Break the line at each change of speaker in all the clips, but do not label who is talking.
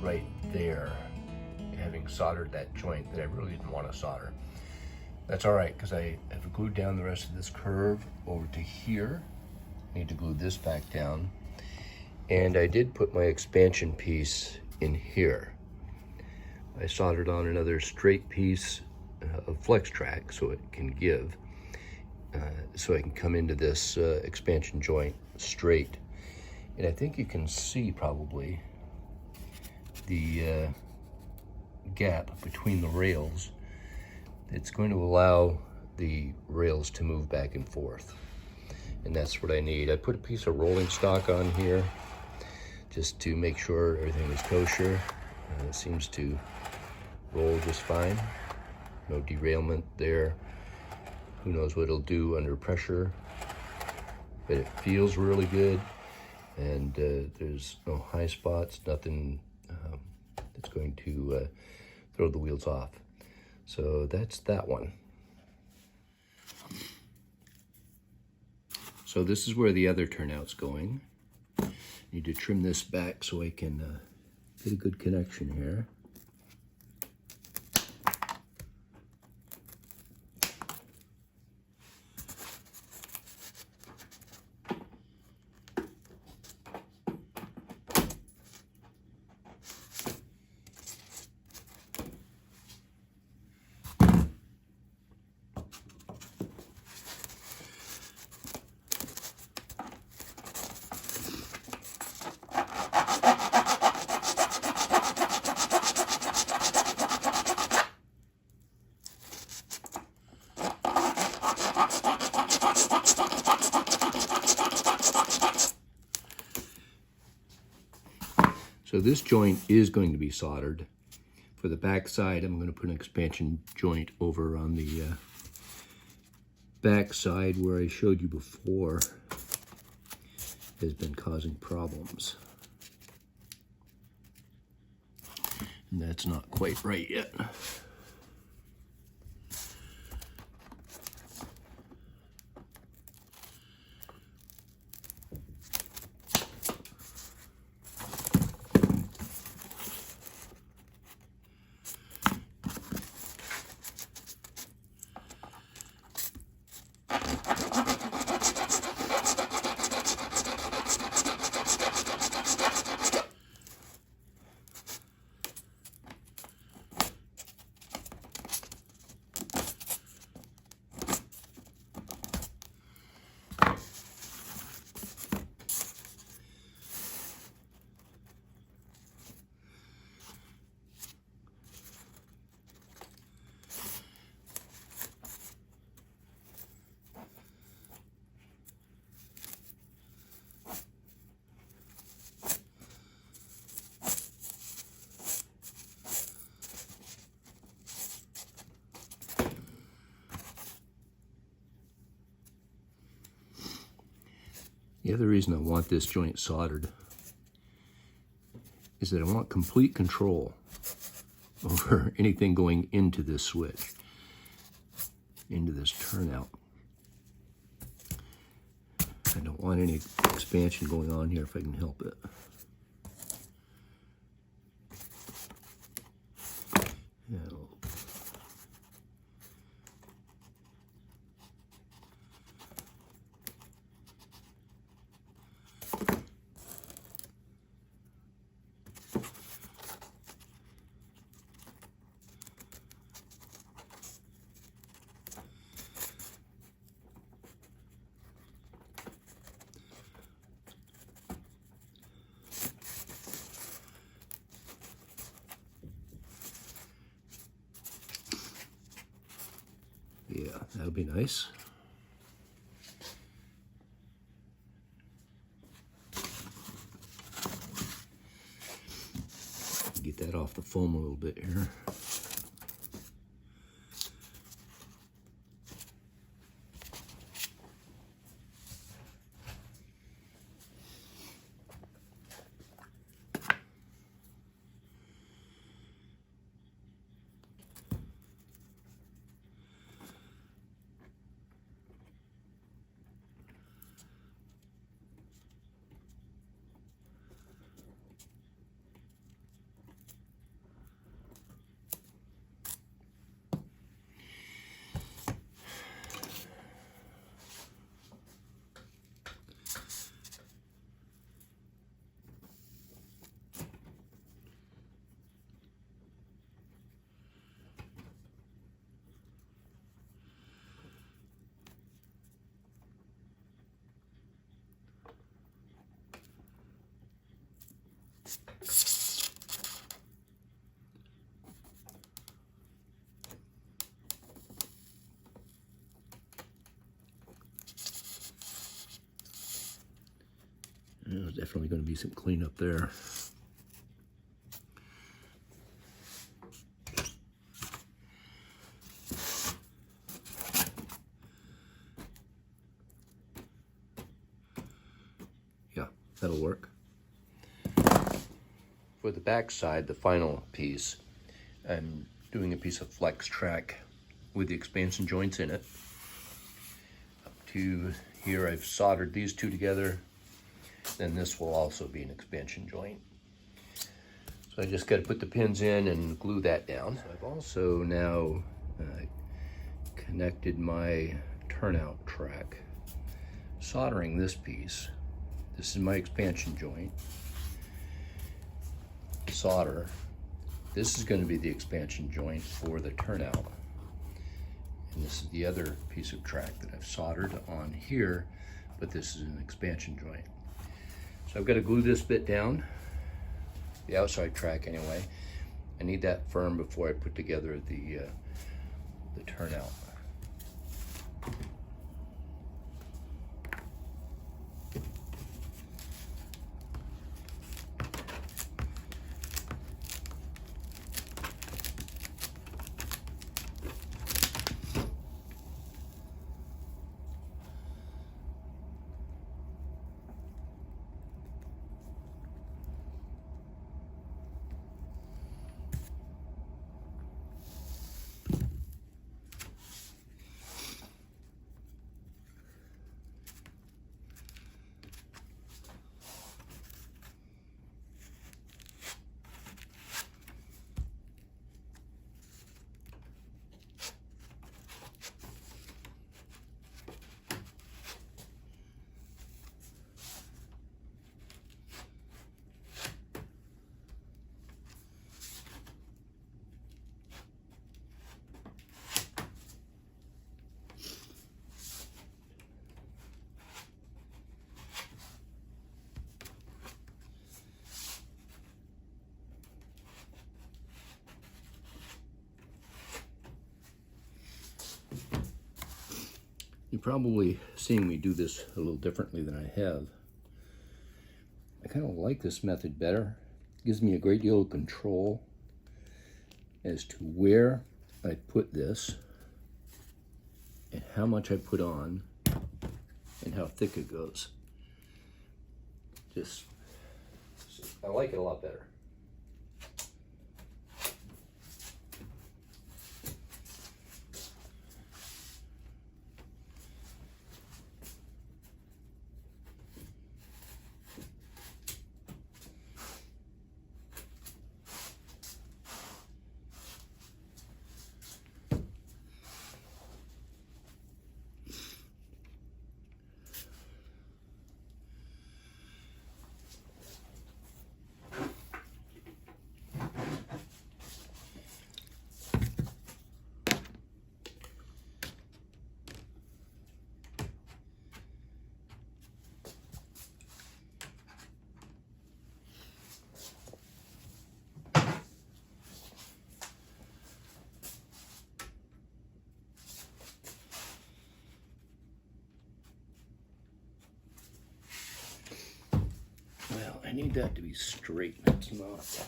right there, having soldered that joint that I really didn't want to solder. That's all right, because I have glued down the rest of this curve over to here. I need to glue this back down. And I did put my expansion piece in here. I soldered on another straight piece of flex track so it can give, so I can come into this expansion joint straight. And I think you can see probably the gap between the rails. It's going to allow the rails to move back and forth. And that's what I need. I put a piece of rolling stock on here just to make sure everything is kosher. It seems to roll just fine. No derailment there. Who knows what it'll do under pressure, but it feels really good. And there's no high spots, nothing that's going to throw the wheels off. So that's that one. So this is where the other turnout's going. Need to trim this back so I can get a good connection here. So this joint is going to be soldered. For the back side, I'm going to put an expansion joint over on the back side where I showed you before has been causing problems. And that's not quite right yet. The other reason I want this joint soldered is that I want complete control over anything going into this switch, into this turnout. I don't want any expansion going on here if I can help it. Yeah, that'll be nice. Get that off the foam a little bit here. there's definitely going to be some cleanup there. Yeah, that'll work. For the back side, the final piece, I'm doing a piece of flex track with the expansion joints in it. Up to here, I've soldered these two together. Then this will also be an expansion joint. So I just got to put the pins in and glue that down. So I've also now connected my turnout track, soldering this piece. This is my expansion joint. Solder. This is going to be the expansion joint for the turnout. And this is the other piece of track that I've soldered on here, but this is an expansion joint. So I've got to glue this bit down, the outside track anyway. I need that firm before I put together the turnout. You're probably seeing me do this a little differently than I have. I kind of like this method better. It gives me a great deal of control as to where I put this and how much I put on and how thick it goes. I like it a lot better. Well, I need that to be straight. It's not.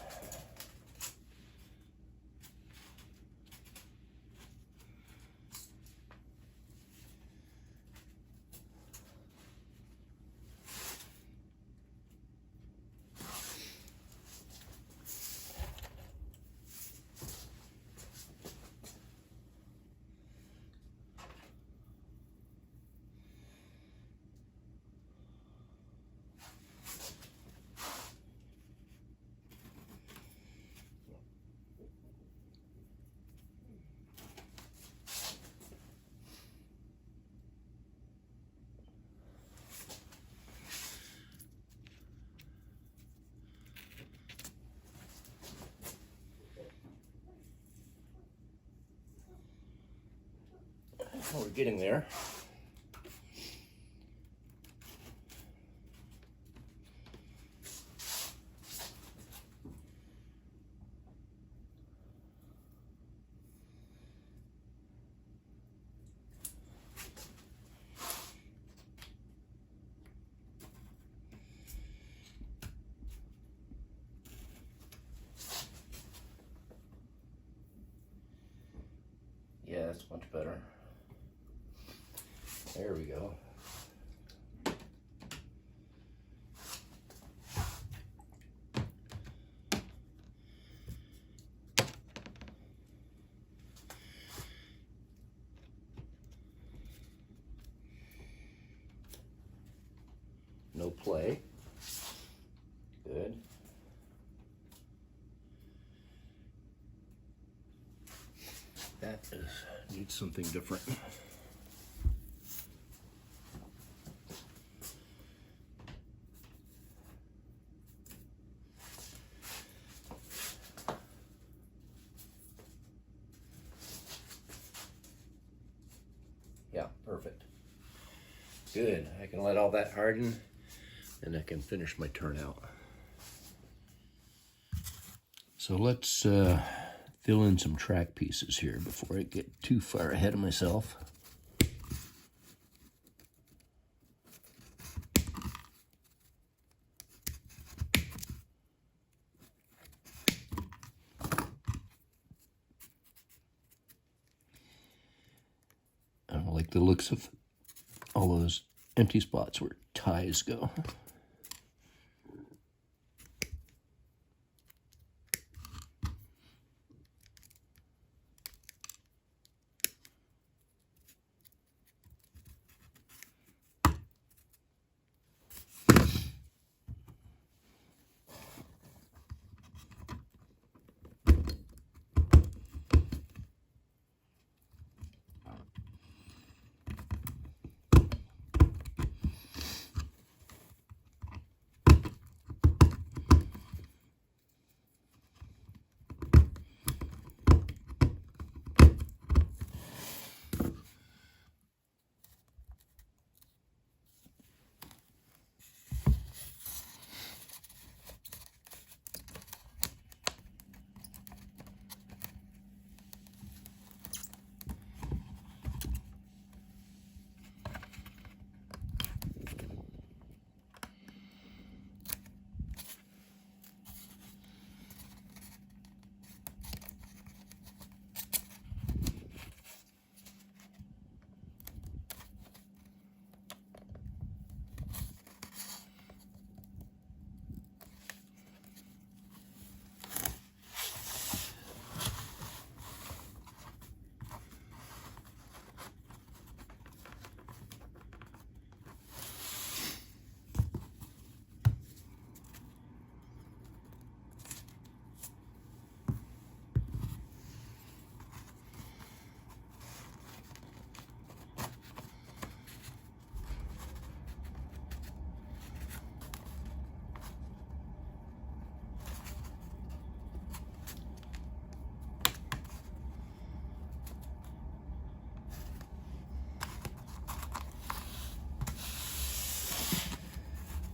Well, we're getting there. Yeah, that's much better. There we go. No play. Good. That needs something different. Yeah, perfect. Good. I can let all that harden and I can finish my turnout. So let's fill in some track pieces here before I get too far ahead of myself. I don't like the looks of all those empty spots where ties go.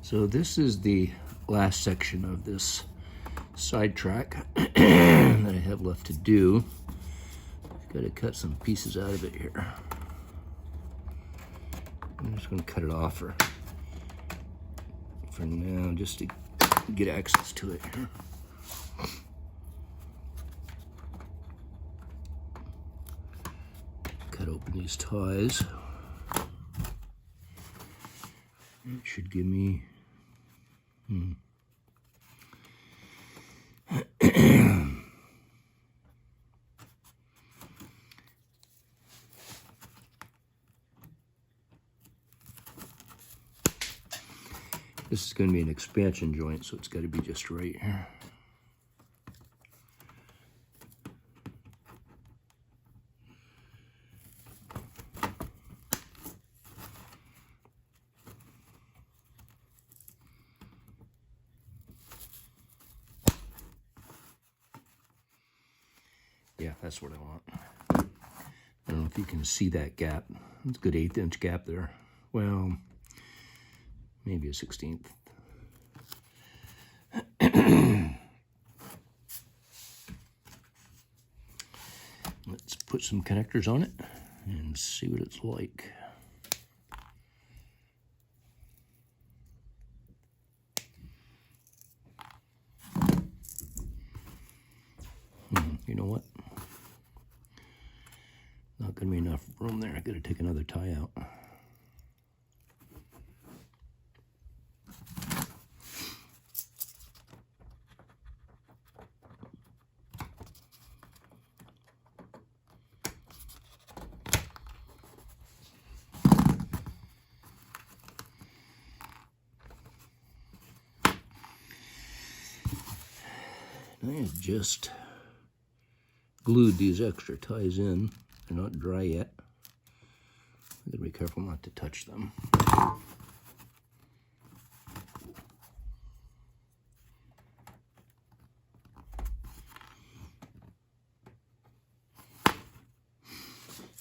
So this is the last section of this side track that I have left to do. Got to cut some pieces out of it here. I'm just going to cut it off for now, just to get access to it here. Cut open these ties. It should give me This is going to be an expansion joint, so it's got to be just right here. Yeah, that's what I want. I don't know if you can see that gap. It's a good 1/8 inch gap there. Well, maybe a 1/16. Let's put some connectors on it and see what it's like. You know what? Not gonna be enough room there. I gotta take another tie out. I have just glued these extra ties in. They're not dry yet. I gotta be careful not to touch them.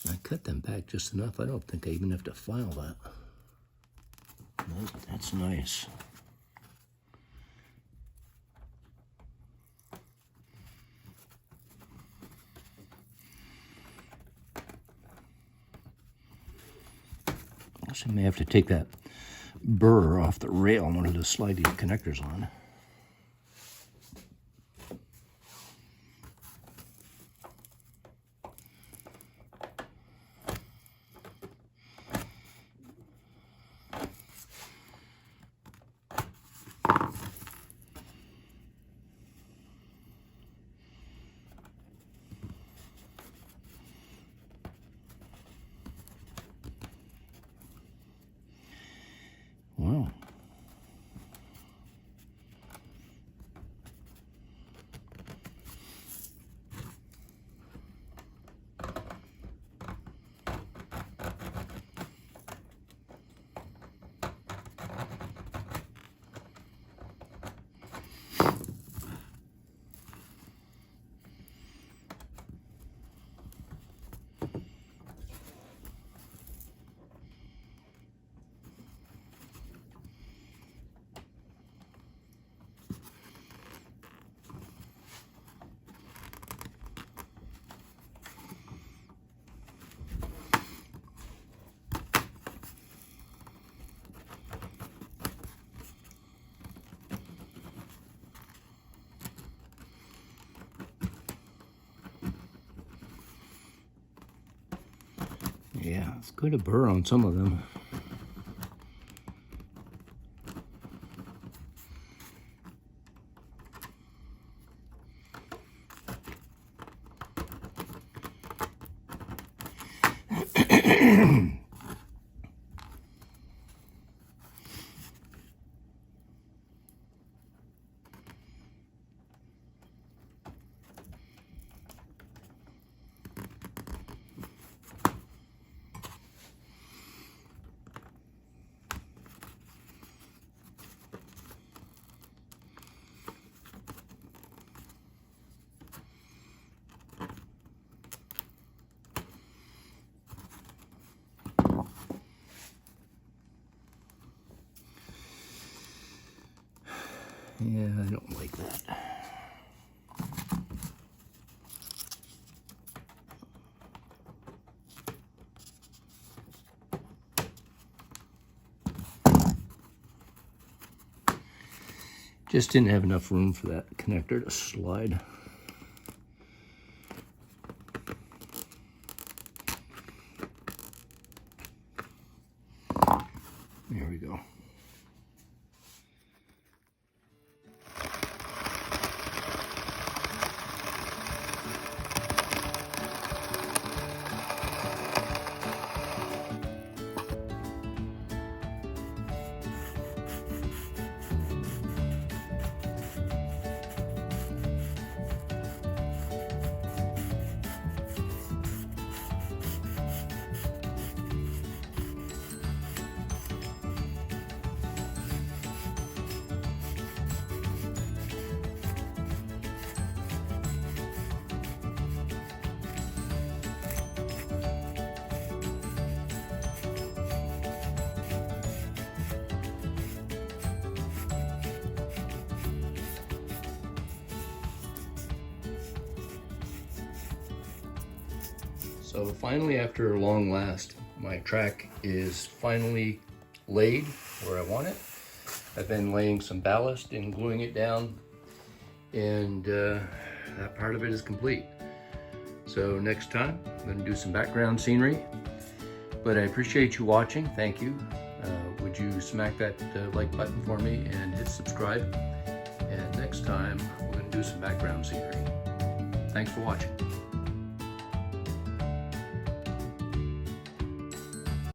I cut them back just enough. I don't think I even have to file that. That's nice. I may have to take that burr off the rail in order to slide these connectors on. Wow. Yeah, it's good to burr on some of them. Yeah, I don't like that. Just didn't have enough room for that connector to slide. There we go. So finally, after a long last, my track is finally laid where I want it. I've been laying some ballast and gluing it down, and that part of it is complete. So next time, I'm going to do some background scenery. But I appreciate you watching. Thank you. Would you smack that like button for me and hit subscribe? And next time, we're going to do some background scenery. Thanks for watching.